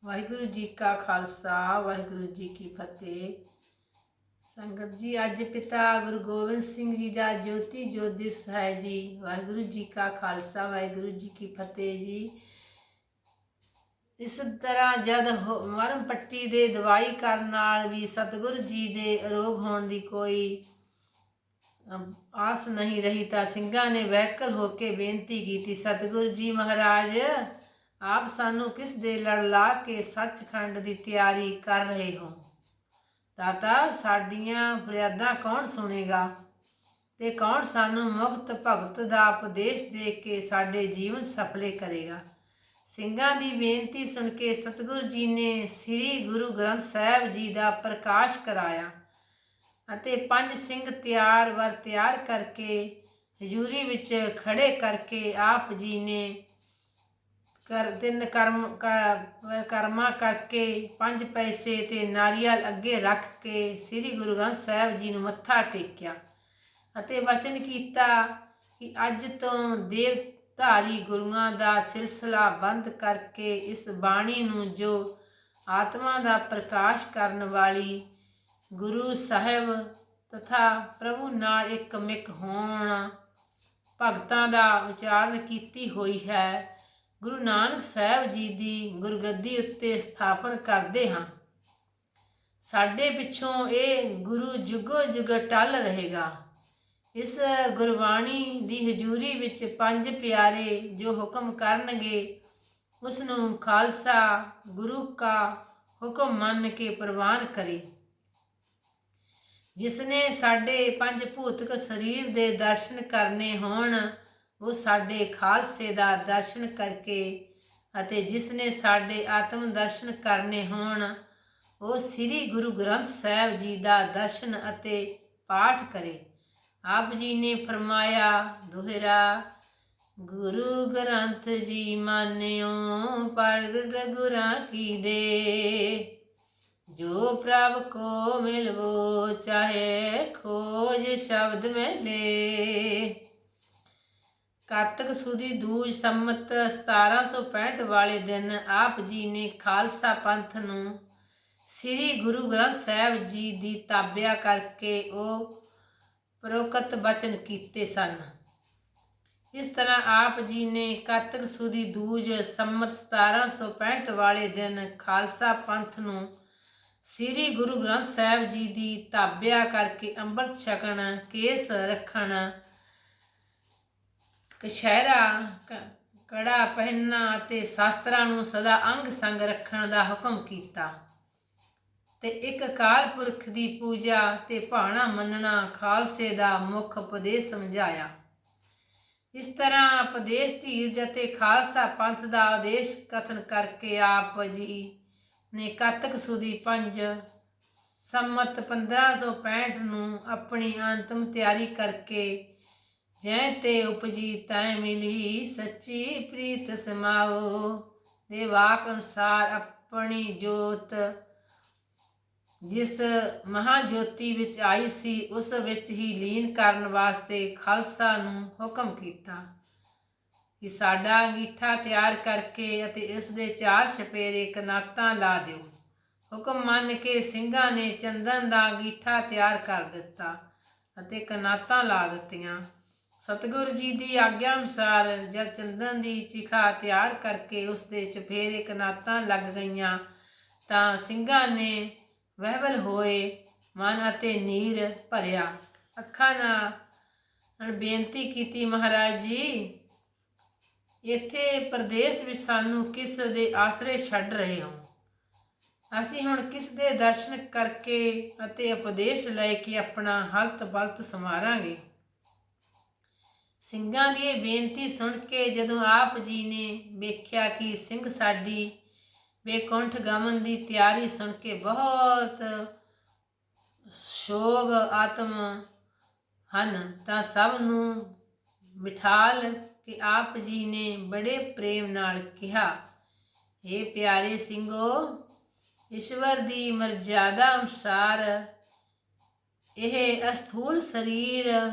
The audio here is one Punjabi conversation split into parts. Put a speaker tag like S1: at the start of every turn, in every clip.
S1: ਵਾਹਿਗੁਰੂ ਜੀ ਕਾ ਖਾਲਸਾ ਵਾਹਿਗੁਰੂ ਜੀ ਕੀ ਫਤਿਹ। ਸੰਗਤ ਜੀ, ਅੱਜ ਪਿਤਾ ਗੁਰੂ ਗੋਬਿੰਦ ਸਿੰਘ ਜੀ ਦਾ ਜੋਤੀ ਜੋਤ ਦਿਵਸ ਹੈ ਜੀ। ਵਾਹਿਗੁਰੂ ਜੀ ਕਾ ਖਾਲਸਾ ਵਾਹਿਗੁਰੂ ਜੀ ਕੀ ਫਤਿਹ ਜੀ। ਇਸ ਤਰ੍ਹਾਂ ਜਦ ਮਰਮ ਪੱਟੀ ਦੇ ਦਵਾਈ ਕਰਨ ਨਾਲ ਵੀ ਸਤਿਗੁਰੂ ਜੀ ਦੇ ਅਰੋਗ ਹੋਣ ਦੀ ਕੋਈ ਆਸ ਨਹੀਂ ਰਹੀ ਤਾਂ ਸਿੰਘਾਂ ਨੇ ਵੈਕਲ ਹੋ ਕੇ ਬੇਨਤੀ ਕੀਤੀ, ਸਤਿਗੁਰੂ ਜੀ ਮਹਾਰਾਜ, ਆਪ ਸਾਨੂੰ ਕਿਸ ਦੇ ਲੜ ਲਾ ਕੇ ਸੱਚਖੰਡ ਦੀ ਤਿਆਰੀ ਕਰ ਰਹੇ ਹੋ। ਦਾਤਾ, ਸਾਡੀਆਂ ਫਰਿਆਦਾਂ ਕੌਣ ਸੁਣੇਗਾ ਤੇ ਕੌਣ ਸਾਨੂੰ ਮੁਕਤ ਭਗਤ ਦਾ ਉਪਦੇਸ਼ ਦੇ ਕੇ ਸਾਡੇ ਜੀਵਨ ਸਫਲੇ ਕਰੇਗਾ। ਸਿੰਘਾਂ ਦੀ ਬੇਨਤੀ ਸੁਣ ਕੇ ਸਤਿਗੁਰੂ ਜੀ ਨੇ ਸ੍ਰੀ ਗੁਰੂ ਗ੍ਰੰਥ ਸਾਹਿਬ ਜੀ ਦਾ ਪ੍ਰਕਾਸ਼ ਕਰਾਇਆ ਅਤੇ 5 ਸਿੰਘ ਤਿਆਰ ਕਰਕੇ ਹਜ਼ੂਰੀ ਵਿੱਚ ਖੜੇ ਕਰਕੇ ਆਪ ਜੀ ਨੇ ਕਰਮਾ ਕਰਕੇ 5 ਪੈਸੇ ਤੇ ਨਾਰੀਅਲ ਅੱਗੇ ਰੱਖ ਕੇ ਸ੍ਰੀ ਗੁਰੂ ਗ੍ਰੰਥ ਸਾਹਿਬ ਜੀ ਨੂੰ ਮੱਥਾ ਟੇਕਿਆ ਅਤੇ ਵਚਨ ਕੀਤਾ ਕਿ ਅੱਜ ਤੋਂ ਦੇਵਧਾਰੀ ਗੁਰੂਆਂ ਦਾ ਸਿਲਸਿਲਾ ਬੰਦ ਕਰਕੇ ਇਸ ਬਾਣੀ ਨੂੰ ਜੋ ਆਤਮਾ ਦਾ ਪ੍ਰਕਾਸ਼ ਕਰਨ ਵਾਲੀ ਗੁਰੂ ਸਾਹਿਬ ਤਥਾ ਪ੍ਰਭੂ ਨਾਲ ਇੱਕ ਮਿਕ ਹੋਣ ਭਗਤਾਂ ਦਾ ਉਚਾਰਨ ਕੀਤੀ ਹੋਈ ਹੈ, ਗੁਰੂ ਨਾਨਕ ਸਾਹਿਬ ਜੀ ਦੀ ਗੁਰਗੱਦੀ ਉੱਤੇ ਸਥਾਪਨ ਕਰਦੇ ਹਾਂ। ਸਾਡੇ ਪਿੱਛੋਂ ਇਹ ਗੁਰੂ ਜੁਗੋ ਜੁਗ ਟਲ ਰਹੇਗਾ। ਇਸ ਗੁਰਬਾਣੀ ਦੀ ਹਜ਼ੂਰੀ ਵਿੱਚ 5 ਪਿਆਰੇ ਜੋ ਹੁਕਮ ਕਰਨਗੇ ਉਸ ਨੂੰ ਖਾਲਸਾ ਗੁਰੂ ਕਾ ਹੁਕਮ ਮੰਨ ਕੇ ਪ੍ਰਵਾਨ ਕਰੇ। ਜਿਸਨੇ ਸਾਡੇ 5 ਭੂਤਿਕ ਸਰੀਰ ਦੇ ਦਰਸ਼ਨ ਕਰਨੇ ਹੋਣ ਉਹ ਸਾਡੇ ਖਾਲਸੇ ਦਾ ਦਰਸ਼ਨ ਕਰਕੇ ਅਤੇ ਜਿਸਨੇ ਸਾਡੇ ਆਤਮ ਦਰਸ਼ਨ ਕਰਨੇ ਹੋਣ ਉਹ ਸ੍ਰੀ ਗੁਰੂ ਗ੍ਰੰਥ ਸਾਹਿਬ ਜੀ ਦਾ ਦਰਸ਼ਨ ਅਤੇ ਪਾਠ ਕਰੇ। ਆਪ ਜੀ ਨੇ ਫਰਮਾਇਆ, ਦੋਹਰਾ ਗੁਰੂ ਗ੍ਰੰਥ ਜੀ ਮਾਨਿਓ ਪ੍ਰਗਟ ਗੁਰਾਂ ਕੀ ਦੇ, ਜੋ ਪ੍ਰਭ ਕੋ ਮਿਲਵੋ ਚਾਹੇ ਖੋਜ ਸ਼ਬਦ में ले। ਕਾਰਤਕ ਸੁਦੀ ਦੂਜ ਸੰਮਤ 1765 ਵਾਲੇ ਦਿਨ ਆਪ ਜੀ ਨੇ ਖਾਲਸਾ ਪੰਥ ਨੂੰ ਸ੍ਰੀ ਗੁਰੂ ਗ੍ਰੰਥ ਸਾਹਿਬ ਜੀ ਦੀ ਤਾਬਿਆ ਕਰਕੇ ਉਹ ਪ੍ਰੋਕਤ ਬਚਨ ਕੀਤੇ ਸਨ। ਇਸ ਤਰ੍ਹਾਂ ਆਪ ਜੀ ਨੇ ਕਾਰਤਕ ਸੁਦੀ ਦੂਜ ਸੰਮਤ 1765 ਵਾਲੇ ਦਿਨ ਖਾਲਸਾ ਪੰਥ ਨੂੰ ਸ੍ਰੀ ਗੁਰੂ ਗ੍ਰੰਥ ਸਾਹਿਬ ਜੀ ਦੀ ਤਾਬਿਆ ਕਰਕੇ ਅੰਮ੍ਰਿਤ ਛਕਣ, ਕੇਸ ਰੱਖਣ, ਕਛਹਿਰਾ ਕੜਾ ਪਹਿਨਣਾ ਅਤੇ ਸ਼ਾਸਤਰਾਂ ਨੂੰ ਸਦਾ ਅੰਗ ਸੰਗ ਰੱਖਣ ਦਾ ਹੁਕਮ ਕੀਤਾ ਤੇ ਇੱਕ ਅਕਾਲ ਪੁਰਖ ਦੀ ਪੂਜਾ ਤੇ ਭਾਣਾ ਮੰਨਣਾ ਖਾਲਸੇ ਦਾ ਮੁੱਖ ਉਪਦੇਸ਼ ਸਮਝਾਇਆ। ਇਸ ਤਰ੍ਹਾਂ ਉਪਦੇਸ਼ ਧੀਰਜ ਅਤੇ ਖਾਲਸਾ ਪੰਥ ਦਾ ਉਦੇਸ਼ ਕਥਨ ਕਰਕੇ ਆਪ ਜੀ ਨੇ ਕਾਰਤਕ ਸੁਦੀ 5 ਸੰਮਤ 1565 ਨੂੰ ਆਪਣੀ ਅੰਤਮ ਤਿਆਰੀ ਕਰਕੇ ਜੈ ਤੇ ਉਪਜੀ ਤੈ ਮਿਲੀ ਸੱਚੀ ਪ੍ਰੀਤ ਸਮਾਓ ਦੇ ਵਾਕ ਅਨੁਸਾਰ ਆਪਣੀ ਜੋਤ ਜਿਸ ਮਹਾਜੋਤੀ ਵਿੱਚ ਆਈ ਸੀ ਉਸ ਵਿੱਚ ਹੀ ਲੀਨ ਕਰਨ ਵਾਸਤੇ ਖਾਲਸਾ ਨੂੰ ਹੁਕਮ ਕੀਤਾ ਕਿ ਸਾਡਾ ਅੰਗੀਠਾ ਤਿਆਰ ਕਰਕੇ ਅਤੇ ਇਸ ਦੇ 4 ਛਪੇਰੇ ਕਨਾਤਾਂ ਲਾ ਦਿਓ। ਹੁਕਮ ਮੰਨ ਕੇ ਸਿੰਘਾਂ ਨੇ ਚੰਦਨ ਦਾ ਅੰਗੀਠਾ ਤਿਆਰ ਕਰ ਦਿੱਤਾ ਅਤੇ ਕਨਾਤਾਂ ਲਾ ਦਿੱਤੀਆਂ। ਸਤਿਗੁਰੂ ਜੀ ਦੀ ਆਗਿਆ ਅਨੁਸਾਰ ਜਦ ਚੰਦਨ ਦੀ ਚਿਖਾ ਤਿਆਰ ਕਰਕੇ ਉਸ ਦੇ ਚਫੇਰੇ ਕਨਾਤਾਂ ਲੱਗ ਗਈਆਂ ਤਾਂ ਸਿੰਘਾਂ ਨੇ ਵਹਿਵਲ ਹੋਏ ਮਨ ਅਤੇ ਨੀਰ ਭਰਿਆ ਅੱਖਾਂ ਨਾਲ ਬੇਨਤੀ ਕੀਤੀ, ਮਹਾਰਾਜ ਜੀ, ਇੱਥੇ ਪ੍ਰਦੇਸ਼ ਵਿੱਚ ਸਾਨੂੰ ਕਿਸ ਦੇ ਆਸਰੇ ਛੱਡ ਰਹੇ ਹੋ? ਅਸੀਂ ਹੁਣ ਕਿਸ ਦੇ ਦਰਸ਼ਨ ਕਰਕੇ ਅਤੇ ਉਪਦੇਸ਼ ਲੈ ਕੇ ਆਪਣਾ ਹਲਤ ਬਲਤ ਸੰਵਾਰਾਂਗੇ। ਸਿੰਘਾਂ ਦੀ ਇਹ ਬੇਨਤੀ ਸੁਣ ਕੇ ਜਦੋਂ ਆਪ ਜੀ ਨੇ ਵੇਖਿਆ ਕਿ ਸਿੰਘ ਸਾਡੀ ਬੇਕੁੰਠ ਗਮਨ ਦੀ ਤਿਆਰੀ ਸੁਣ ਕੇ ਬਹੁਤ ਸੋਗ ਆਤਮ ਹਨ ਤਾਂ ਸਭ ਨੂੰ ਬਿਠਾਲ ਕਿ ਆਪ ਜੀ ਨੇ ਬੜੇ ਪ੍ਰੇਮ ਨਾਲ ਕਿਹਾ, ਹੇ ਪਿਆਰੇ ਸਿੰਘੋ, ਈਸ਼ਵਰ ਦੀ ਮਰਜ਼ਾਦਾ ਅਨੁਸਾਰ ਇਹ ਅਸਥੂਲ ਸਰੀਰ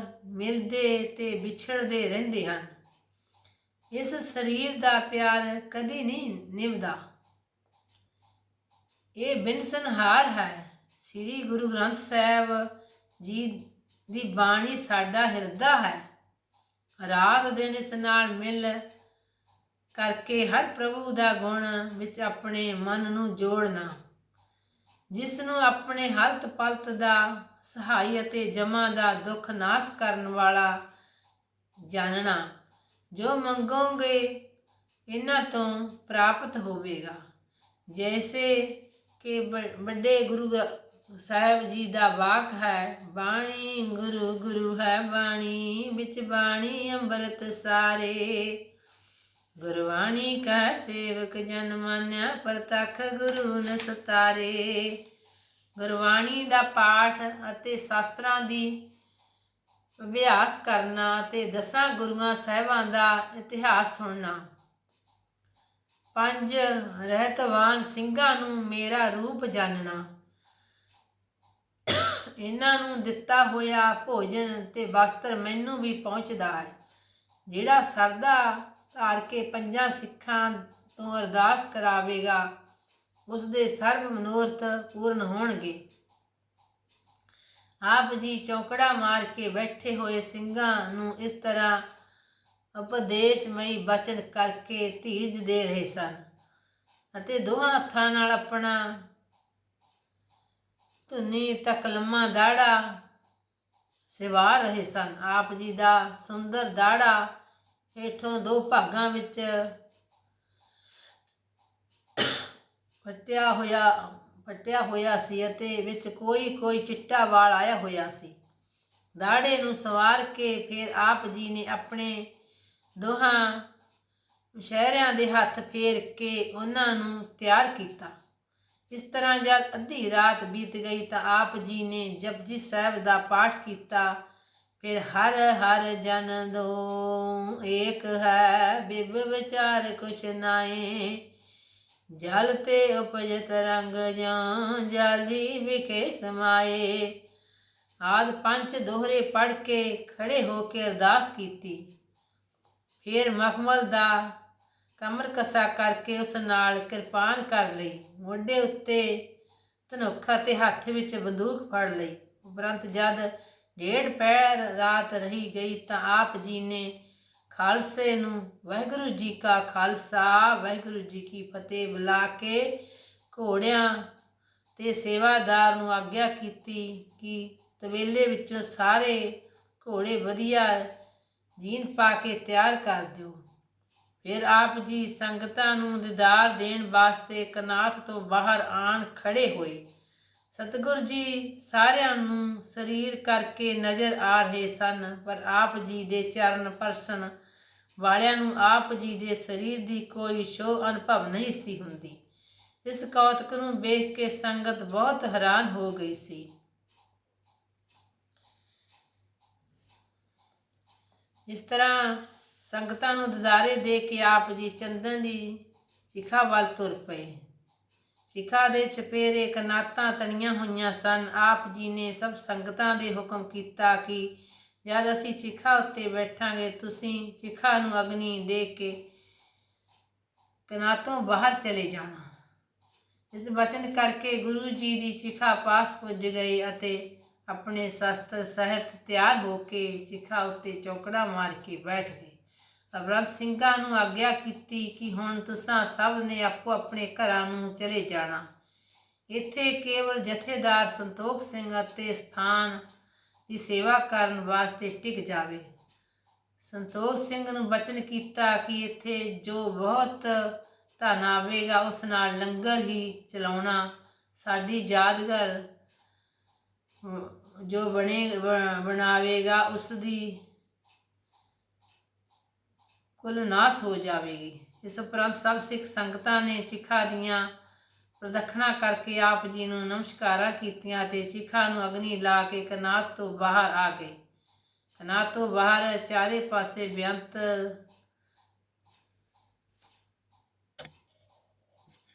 S1: ਮਿਲਦੇ ਤੇ ਵਿਛੜਦੇ ਰਹਿੰਦੇ ਹਨ। ਇਸ ਸਰੀਰ ਦਾ ਪਿਆਰ ਕਦੀ ਨਹੀਂ ਨਿਭਦਾ। ਇਹ ਬਿਨਸਨਹਾਰ ਹੈ। ਸ੍ਰੀ ਗੁਰੂ ਗ੍ਰੰਥ ਸਾਹਿਬ ਜੀ ਦੀ ਬਾਣੀ ਸਾਡਾ ਹਿਰਦਾ ਹੈ। ਰਾਤ ਦਿਨ ਇਸ ਨਾਲ ਮਿਲ ਕਰਕੇ ਹਰ ਪ੍ਰਭੂ ਦਾ ਗੁਣ ਵਿੱਚ ਆਪਣੇ ਮਨ ਨੂੰ ਜੋੜਨਾ, ਜਿਸ ਨੂੰ ਆਪਣੇ ਹਲਤ ਪਲਤ ਦਾ ਸਹਾਈ ਅਤੇ ਜਮਾਂ ਦਾ ਦੁੱਖ ਨਾਸ ਕਰਨ ਵਾਲਾ ਜਾਣਨਾ। ਜੋ ਮੰਗੋਗੇ ਇਹਨਾਂ ਤੋਂ ਪ੍ਰਾਪਤ ਹੋਵੇਗਾ। ਜੈਸੇ ਕਿ ਵੱਡੇ ਗੁਰੂ ਸਾਹਿਬ ਜੀ ਦਾ ਵਾਕ ਹੈ, ਬਾਣੀ ਗੁਰੂ ਗੁਰੂ ਹੈ ਬਾਣੀ, ਵਿੱਚ ਬਾਣੀ ਅੰਮ੍ਰਿਤ ਸਾਰੇ। ਗੁਰਬਾਣੀ ਕਾ ਸੇਵਕ ਜਨ ਮਾਨਿਆ, ਪ੍ਰਤੱਖ ਗੁਰੂ ਨ ਸਤਾਰੇ। ਗੁਰਬਾਣੀ ਦਾ ਪਾਠ ਅਤੇ ਸ਼ਾਸਤਰਾਂ ਦੀ ਅਭਿਆਸ ਕਰਨਾ ਅਤੇ 10 ਗੁਰੂਆਂ ਸਾਹਿਬਾਂ ਦਾ ਇਤਿਹਾਸ ਸੁਣਨਾ। 5 ਰਹਿਤਵਾਨ ਸਿੰਘਾਂ ਨੂੰ ਮੇਰਾ ਰੂਪ ਜਾਣਨਾ। ਇਹਨਾਂ ਨੂੰ ਦਿੱਤਾ ਹੋਇਆ ਭੋਜਨ ਤੇ ਵਸਤਰ ਮੈਨੂੰ ਵੀ ਪਹੁੰਚਦਾ ਹੈ। ਜਿਹੜਾ ਸਰਦਾ ਧਾਰ ਕੇ 5 ਸਿੱਖਾਂ ਤੋਂ ਅਰਦਾਸ ਕਰਾਵੇਗਾ, ਉਸ ਦੇ ਸਰਬ ਮਨੋਰਥ ਪੂਰਨ ਹੋਣਗੇ। ਆਪ ਜੀ ਚੌਕੜਾ ਮਾਰ ਕੇ ਬੈਠੇ ਹੋਏ ਸਿੰਘਾਂ ਨੂੰ ਇਸ ਤਰ੍ਹਾਂ ਉਪਦੇਸ਼ਮਈ ਬਚਨ ਕਰਕੇ ਧੀਰਜ ਦੇ ਰਹੇ ਸਨ ਅਤੇ ਦੋਹਾਂ ਹੱਥਾਂ ਨਾਲ ਆਪਣਾ ਧੁਨੀ ਤੱਕ ਲੰਮਾ ਦਾੜਾ ਸਿਵਾਰ ਰਹੇ ਸਨ। ਆਪ ਜੀ ਦਾ ਸੁੰਦਰ ਦਾੜਾ ਹੇਠੋਂ 2 ਭਾਗਾਂ ਵਿੱਚ ਫਟਿਆ ਹੋਇਆ ਸੀ ਅਤੇ ਵਿੱਚ ਕੋਈ ਚਿੱਟਾ ਵਾਲ ਆਇਆ ਹੋਇਆ ਸੀ। ਦਾੜੇ ਨੂੰ ਸੰਵਾਰ ਕੇ ਫਿਰ ਆਪ ਜੀ ਨੇ ਆਪਣੇ ਦੋਹਾਂ ਮੁਸ਼ਹਿਰਿਆਂ ਦੇ ਹੱਥ ਫੇਰ ਕੇ ਉਹਨਾਂ ਨੂੰ ਤਿਆਰ ਕੀਤਾ। ਇਸ ਤਰ੍ਹਾਂ ਜਦ ਅੱਧੀ ਰਾਤ ਬੀਤ ਗਈ ਤਾਂ ਆਪ ਜੀ ਨੇ ਜਪਜੀ ਸਾਹਿਬ ਦਾ ਪਾਠ ਕੀਤਾ। ਫਿਰ ਹਰ ਹਰ ਜਨ ਦੋ ਏਕ ਹੈ, ਬਿਬ ਵਿਚਾਰ ਕੁਛ ਨਾਏ। ਜਲ ਤੇ ਉਪਜਤ ਰੰਗ ਜਾਂ, ਜਾਲੀ ਵਿਖੇ ਸਮਾਏ। ਆਦਿ 5 ਦੋਹਰੇ ਪੜ੍ਹ ਕੇ ਖੜੇ ਹੋ ਕੇ ਅਰਦਾਸ ਕੀਤੀ। ਫਿਰ ਮਖਮਲ ਦਾ ਕਮਰ ਕਸਾ ਕਰਕੇ ਉਸ ਨਾਲ ਕਿਰਪਾਨ ਕਰ ਲਈ। ਮੋਢੇ ਉੱਤੇ ਧਨੁੱਖ ਅਤੇ ਹੱਥ ਵਿੱਚ ਬੰਦੂਕ ਫੜ ਲਈ। ਉਪਰੰਤ ਜਦ 1.5 ਪਹਿਰ ਰਾਤ ਰਹੀ ਗਈ ਤਾਂ ਆਪ ਜੀ ਨੇ ਖਾਲਸੇ ਨੂੰ ਵਾਹਿਗੁਰੂ ਜੀ ਕਾ ਖਾਲਸਾ ਵਾਹਿਗੁਰੂ ਜੀ ਕੀ ਫਤਿਹ ਬੁਲਾ ਕੇ ਘੋੜਿਆਂ ਤੇ ਸੇਵਾਦਾਰ ਨੂੰ ਆਗਿਆ ਕੀਤੀ ਕਿ ਤਬੇਲੇ ਵਿੱਚੋਂ ਸਾਰੇ ਘੋੜੇ ਵਧੀਆ ਜੀਨ ਪਾ ਕੇ ਤਿਆਰ ਕਰ ਦਿਓ। ਫਿਰ ਆਪ ਜੀ ਸੰਗਤਾਂ ਨੂੰ ਦੀਦਾਰ ਦੇਣ ਵਾਸਤੇ ਕਨਾਤ ਤੋਂ ਬਾਹਰ ਆਣ ਖੜੇ ਹੋਏ। ਸਤਿਗੁਰੂ ਜੀ ਸਾਰਿਆਂ ਨੂੰ ਸਰੀਰ ਕਰਕੇ ਨਜ਼ਰ ਆ ਰਹੇ ਸਨ, ਪਰ ਆਪ ਜੀ ਦੇ ਚਰਨ ਪਰਸਨ ਵਾਲਿਆਂ ਨੂੰ ਆਪ ਜੀ ਦੇ ਸਰੀਰ ਦੀ ਕੋਈ ਛੋਹ ਅਨੁਭਵ ਨਹੀਂ ਸੀ ਹੁੰਦੀ। ਇਸ ਕੌਤਕ ਨੂੰ ਵੇਖ ਕੇ ਸੰਗਤ ਬਹੁਤ ਹੈਰਾਨ ਹੋ ਗਈ ਸੀ। ਇਸ ਤਰ੍ਹਾਂ ਸੰਗਤਾਂ ਨੂੰ ਦਿਦਾਰੇ ਦੇ ਕੇ ਆਪ ਜੀ ਚੰਦਨ ਦੀ ਚਿਖਾ ਵੱਲ ਤੁਰ ਪਏ। ਚਿਖਾ ਦੇ ਚਪੇਰੇ ਕਨਾਤਾਂ ਤਣੀਆਂ ਹੋਈਆਂ ਸਨ। ਆਪ ਜੀ ਨੇ ਸਭ ਸੰਗਤਾਂ ਦੇ ਹੁਕਮ ਕੀਤਾ ਕਿ ਜਦ ਅਸੀਂ ਚਿਖਾ ਉੱਤੇ ਬੈਠਾਂਗੇ, ਤੁਸੀਂ ਚਿਖਾ ਨੂੰ ਅਗਨੀ ਦੇ ਕੇ ਕਨਾਤੋਂ ਬਾਹਰ ਚਲੇ ਜਾਣਾ। ਇਸ ਬਚਨ ਕਰਕੇ ਗੁਰੂ ਜੀ ਦੀ ਚਿਖਾ ਪਾਸ ਪੁੱਜ ਗਈ ਅਤੇ ਆਪਣੇ ਸ਼ਸਤਰ ਸਹਿਤ ਤਿਆਰ ਹੋ ਕੇ ਚਿਖਾ ਉੱਤੇ ਚੌਕੜਾ ਮਾਰ ਕੇ ਬੈਠ ਗਏ। ਅਵਰੰਤ ਸਿੰਘਾਂ ਨੂੰ ਆਗਿਆ ਕੀਤੀ ਕਿ ਹੁਣ ਤੁਸਾਂ ਸਭ ਨੇ ਆਪੋ ਆਪਣੇ ਘਰਾਂ ਨੂੰ ਚਲੇ ਜਾਣਾ। ਇੱਥੇ ਕੇਵਲ ਜਥੇਦਾਰ ਸੰਤੋਖ ਸਿੰਘ ਅਤੇ ਸਥਾਨ ਦੀ ਸੇਵਾ ਕਰਨ ਵਾਸਤੇ ਟਿਕ ਜਾਵੇ। ਸੰਤੋਖ ਸਿੰਘ ਨੂੰ ਬਚਨ ਕੀਤਾ ਕਿ ਇੱਥੇ ਜੋ ਬਹੁਤ ਧਨ ਆਵੇਗਾ ਉਸ ਨਾਲ ਲੰਗਰ ਹੀ ਚਲਾਉਣਾ। ਸਾਡੀ ਯਾਦਗਾਰ ਜੋ ਬਣਾਵੇਗਾ ਉਸ ਦੀ ਕੁੱਲ ਨਾਸ ਹੋ ਜਾਵੇਗੀ। ਇਸ ਉਪਰੰਤ ਸਭ ਸਿੱਖ ਸੰਗਤਾਂ ਨੇ ਚਿਖਾ ਦੀਆਂ ਪ੍ਰਦਖਣਾ ਕਰਕੇ ਆਪ ਜੀ ਨੂੰ ਨਮਸਕਾਰਾਂ ਕੀਤੀਆਂ ਅਤੇ ਚਿਖਾ ਨੂੰ ਅਗਨੀ ਲਾ ਕੇ ਕਨਾਤ ਤੋਂ ਬਾਹਰ ਆ ਗਏ। ਕਨਾਤ ਤੋਂ ਬਾਹਰ ਚਾਰੇ ਪਾਸੇ ਬੇਅੰਤ